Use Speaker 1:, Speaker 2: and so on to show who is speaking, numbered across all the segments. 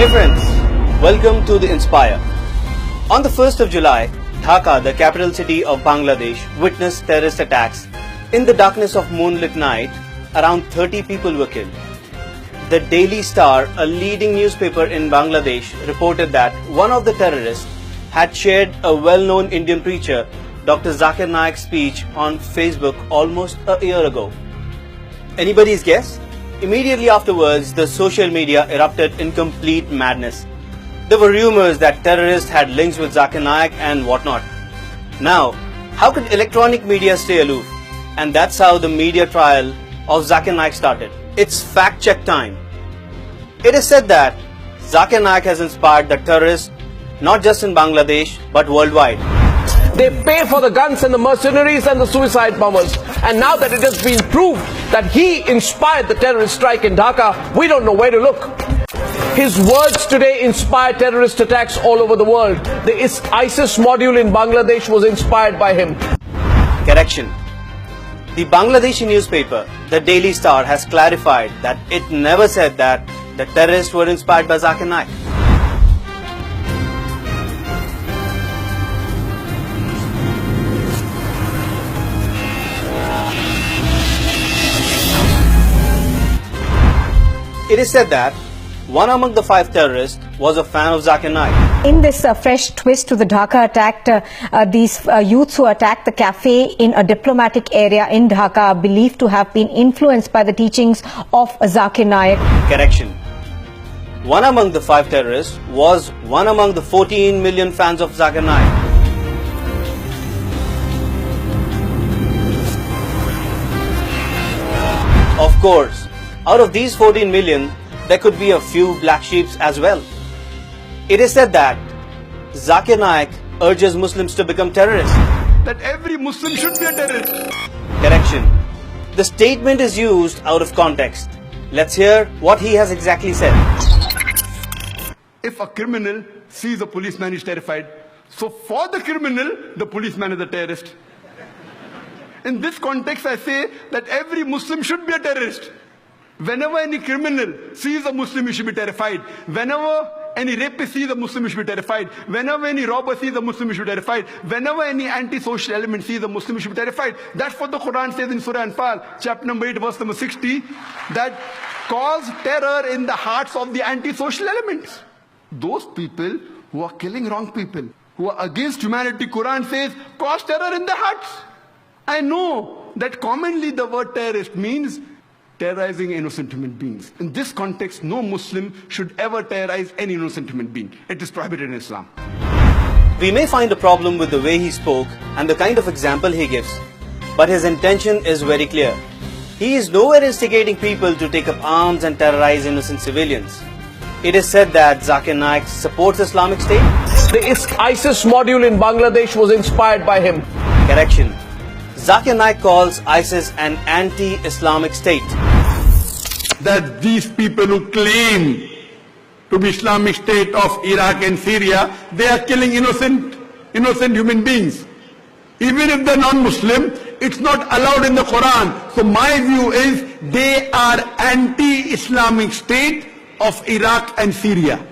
Speaker 1: Hey friends, welcome to the Inspire. On the 1st of July, Dhaka, the capital city of Bangladesh, witnessed terrorist attacks. In the darkness of moonlit night, around 30 people were killed. The Daily Star, a leading newspaper in Bangladesh, reported that one of the terrorists had shared a well-known Indian preacher, Dr. Zakir Naik's speech on Facebook almost a year ago. Anybody's guess? Immediately afterwards, the social media erupted in complete madness. There were rumors that terrorists had links with Zakir Naik and whatnot. Now, how could electronic media stay aloof? And that's how the media trial of Zakir Naik started. It's fact-check time. It is said that Zakir Naik has inspired the terrorists not just in Bangladesh but worldwide.
Speaker 2: They pay for the guns and the mercenaries and the suicide bombers. And now that it has been proved that he inspired the terrorist strike in Dhaka, we don't know where to look. His words today inspire terrorist attacks all over the world. The ISIS module in Bangladesh was inspired by him.
Speaker 1: Correction. The Bangladeshi newspaper, the Daily Star, has clarified that it never said that the terrorists were inspired by Zakir Naik. It is said that one among the 5 terrorists was a fan of Zakir Naik.
Speaker 3: In this fresh twist to the Dhaka attack, these youths who attacked the cafe in a diplomatic area in Dhaka are believed to have been influenced by the teachings of Zakir Naik.
Speaker 1: Correction. One among the 5 terrorists was one among the 14 million fans of Zakir Naik. Of course, out of these 14 million, there could be a few black sheep as well. It is said that Zakir Naik urges Muslims to become terrorists.
Speaker 4: That every Muslim should be a terrorist.
Speaker 1: Correction. The statement is used out of context. Let's hear what he has exactly said.
Speaker 4: If a criminal sees a policeman, he's terrified. So for the criminal, the policeman is a terrorist. In this context, I say that every Muslim should be a terrorist. Whenever any criminal sees a Muslim, he should be terrified. Whenever any rapist sees a Muslim, he should be terrified. Whenever any robber sees a Muslim, he should be terrified. Whenever any anti-social element sees a Muslim, he should be terrified. That's what the Quran says in Surah Anfal, chapter number 8, verse number 60, that cause terror in the hearts of the anti-social elements. Those people who are killing wrong people, who are against humanity, Quran says, cause terror in the hearts. I know that commonly the word terrorist means terrorizing innocent human beings. In this context, no Muslim should ever terrorize any innocent human being. It is prohibited in Islam.
Speaker 1: We may find a problem with the way he spoke and the kind of example he gives, but his intention is very clear. He is nowhere instigating people to take up arms and terrorize innocent civilians. It is said that Zakir Naik supports Islamic State.
Speaker 2: The ISIS module in Bangladesh was inspired by him.
Speaker 1: Correction. Zakir Naik calls ISIS an anti-Islamic state.
Speaker 4: That these people who claim to be Islamic State of Iraq and Syria, they are killing innocent human beings. Even if they're non-Muslim, it's not allowed in the Quran. So my view is they are anti-Islamic State of Iraq and Syria.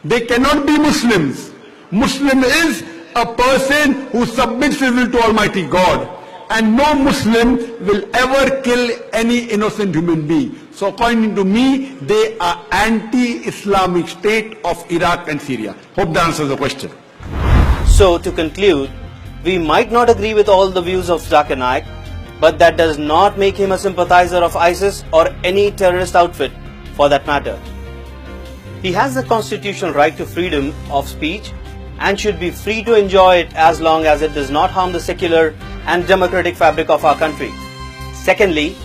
Speaker 4: They cannot be Muslims. Muslim is a person who submits his will to Almighty God. And no Muslim will ever kill any innocent human being. So according to me, they are anti-Islamic State of Iraq and Syria. Hope that answers the question.
Speaker 1: So to conclude, we might not agree with all the views of Zakir Naik, but that does not make him a sympathizer of ISIS or any terrorist outfit for that matter. He has the constitutional right to freedom of speech and should be free to enjoy it as long as it does not harm the secular and democratic fabric of our country. Secondly,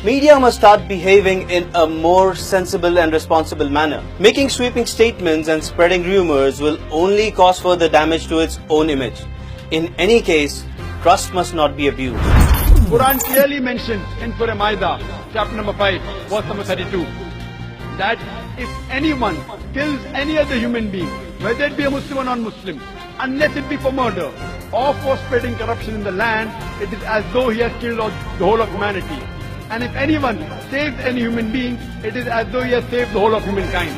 Speaker 1: media must start behaving in a more sensible and responsible manner. Making sweeping statements and spreading rumors will only cause further damage to its own image. In any case, trust must not be abused.
Speaker 4: Quran clearly mentions in Surah Maida, chapter number 5, verse number 32, that if anyone kills any other human being, whether it be a Muslim or non-Muslim, unless it be for murder or for spreading corruption in the land, it is as though he has killed the whole of humanity. And if anyone saves any human being, it is as though he has saved the whole of humankind.